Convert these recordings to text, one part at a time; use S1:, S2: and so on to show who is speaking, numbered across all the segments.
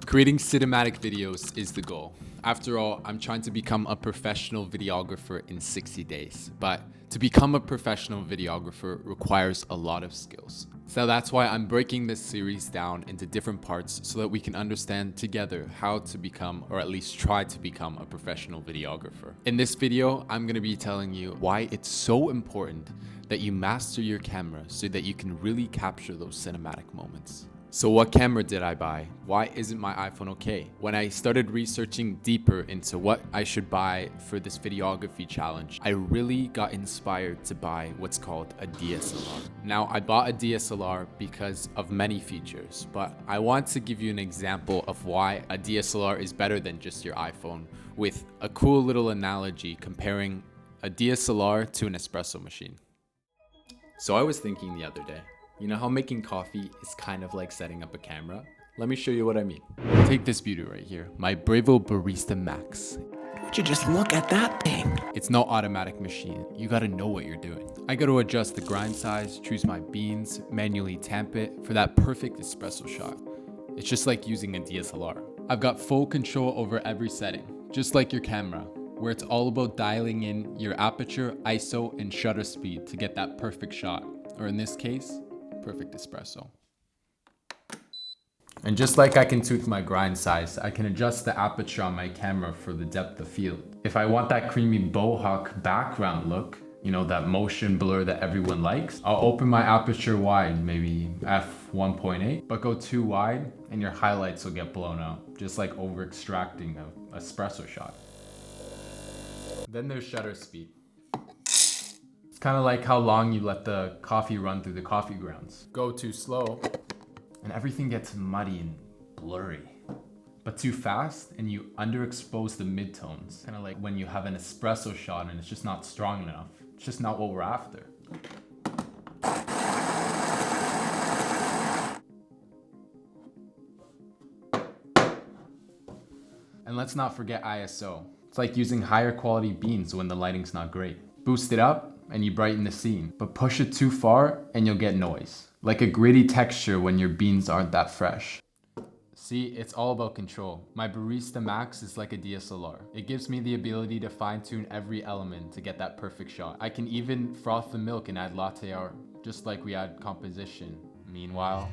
S1: Creating cinematic videos is the goal. After all, I'm trying to become a professional videographer in 60 days. But to become a professional videographer requires a lot of skills. So that's why I'm breaking this series down into different parts so that we can understand together how to become, or at least try to become, a professional videographer. In this video, I'm going to be telling you why it's so important that you master your camera so that you can really capture those cinematic moments. So what camera did I buy? Why isn't my iPhone okay? When I started researching deeper into what I should buy for this videography challenge, I really got inspired to buy what's called a DSLR. Now, I bought a DSLR because of many features, but I want to give you an example of why a DSLR is better than just your iPhone with a cool little analogy comparing a DSLR to an espresso machine. So I was thinking the other day, you know how making coffee is kind of like setting up a camera? Let me show you what I mean. Take this beauty right here, my Bravo Barista Max.
S2: Would you just look at that thing?
S1: It's no automatic machine. You gotta know what you're doing. I gotta adjust the grind size, choose my beans, manually tamp it for that perfect espresso shot. It's just like using a DSLR. I've got full control over every setting, just like your camera, where it's all about dialing in your aperture, ISO, and shutter speed to get that perfect shot. Or in this case, perfect espresso. And just like I can tweak my grind size, I can adjust the aperture on my camera for the depth of field. If I want that creamy bohawk background look, you know, that motion blur that everyone likes, I'll open my aperture wide, maybe f1.8, but go too wide and your highlights will get blown out, just like over extracting an espresso shot. Then there's shutter speed. It's kind of like how long you let the coffee run through the coffee grounds. Go too slow and everything gets muddy and blurry. But too fast and you underexpose the midtones. Kind of like when you have an espresso shot and it's just not strong enough. It's just not what we're after. And let's not forget ISO. It's like using higher quality beans when the lighting's not great. Boost it up and you brighten the scene, but push it too far and you'll get noise. Like a gritty texture when your beans aren't that fresh. See, it's all about control. My Barista Max is like a DSLR. It gives me the ability to fine tune every element to get that perfect shot. I can even froth the milk and add latte art, just like we add composition. Meanwhile,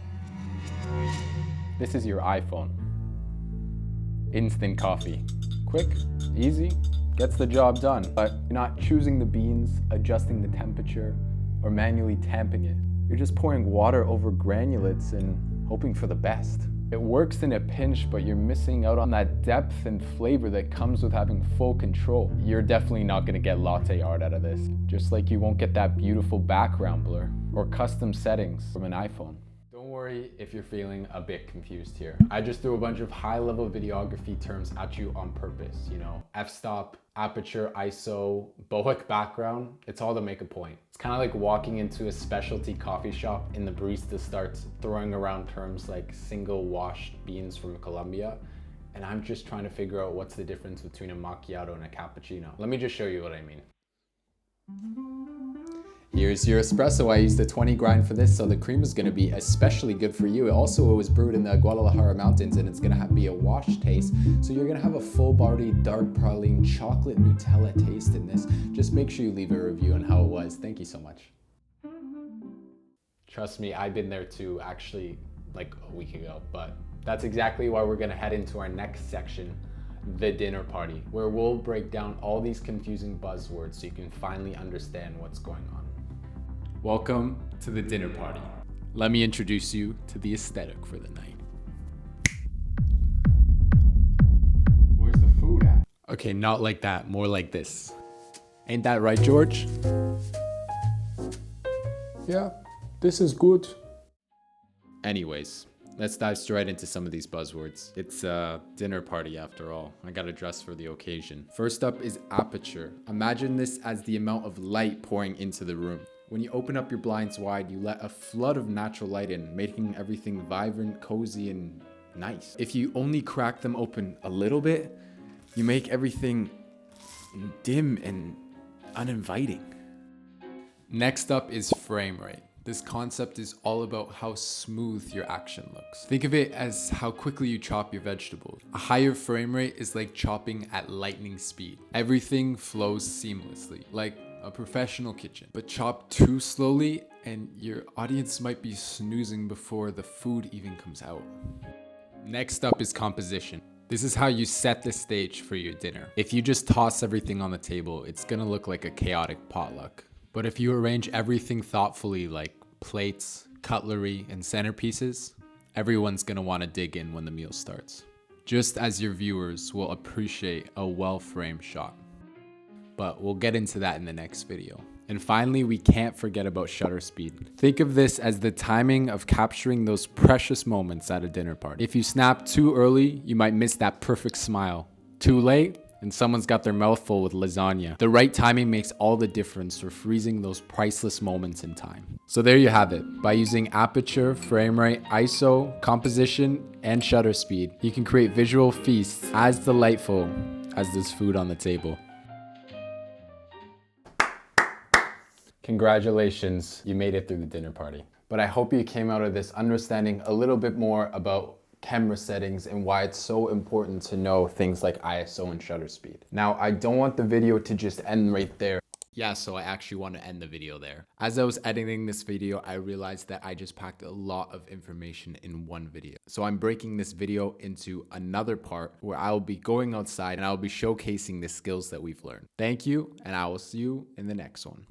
S1: this is your iPhone. Instant coffee. Quick, easy, gets the job done. But you're not choosing the beans, adjusting the temperature, or manually tamping it. You're just pouring water over granulates and hoping for the best. It works in a pinch, but you're missing out on that depth and flavor that comes with having full control. You're definitely not gonna get latte art out of this, just like you won't get that beautiful background blur or custom settings from an iPhone. Don't worry if you're feeling a bit confused here. I just threw a bunch of high-level videography terms at you on purpose, you know, f-stop, aperture, ISO, bohawk background, it's all to make a point. It's kind of like walking into a specialty coffee shop and the barista starts throwing around terms like single washed beans from Colombia, and I'm just trying to figure out what's the difference between a macchiato and a cappuccino. Let me just show you what I mean. Here's your espresso. I used a 20 grind for this, so the cream is going to be especially good for you. Also, it was brewed in the Guadalajara mountains and it's going to be a wash taste. So you're going to have a full-bodied dark praline chocolate Nutella taste in this. Just make sure you leave a review on how it was. Thank you so much. Trust me, I've been there too, actually like a week ago, but that's exactly why we're going to head into our next section, the dinner party, where we'll break down all these confusing buzzwords so you can finally understand what's going on. Welcome to the dinner party. Let me introduce you to the aesthetic for the night. Where's the food at? Okay, not like that, more like this. Ain't that right, George?
S3: Yeah, this is good.
S1: Anyways, let's dive straight into some of these buzzwords. It's a dinner party after all. I gotta dress for the occasion. First up is aperture. Imagine this as the amount of light pouring into the room. When you open up your blinds wide, you let a flood of natural light in, making everything vibrant, cozy, and nice. If you only crack them open a little bit, you make everything dim and uninviting. Next up is frame rate. This concept is all about how smooth your action looks. Think of it as how quickly you chop your vegetables. A higher frame rate is like chopping at lightning speed. Everything flows seamlessly, like a professional kitchen. But chop too slowly and your audience might be snoozing before the food even comes out. Next up is composition. This is how you set the stage for your dinner. If you just toss everything on the table, it's gonna look like a chaotic potluck. But if you arrange everything thoughtfully, like plates, cutlery, and centerpieces, everyone's gonna wanna dig in when the meal starts. Just as your viewers will appreciate a well-framed shot. But we'll get into that in the next video. And finally, we can't forget about shutter speed. Think of this as the timing of capturing those precious moments at a dinner party. If you snap too early, you might miss that perfect smile. Too late, and someone's got their mouth full with lasagna. The right timing makes all the difference for freezing those priceless moments in time. So there you have it. By using aperture, frame rate, ISO, composition, and shutter speed, you can create visual feasts as delightful as this food on the table. Congratulations, you made it through the dinner party. But I hope you came out of this understanding a little bit more about camera settings and why it's so important to know things like ISO and shutter speed. Now, I don't want the video to just end right there. Yeah, so I actually want to end the video there. As I was editing this video, I realized that I just packed a lot of information in one video. So I'm breaking this video into another part where I'll be going outside and I'll be showcasing the skills that we've learned. Thank you, and I will see you in the next one.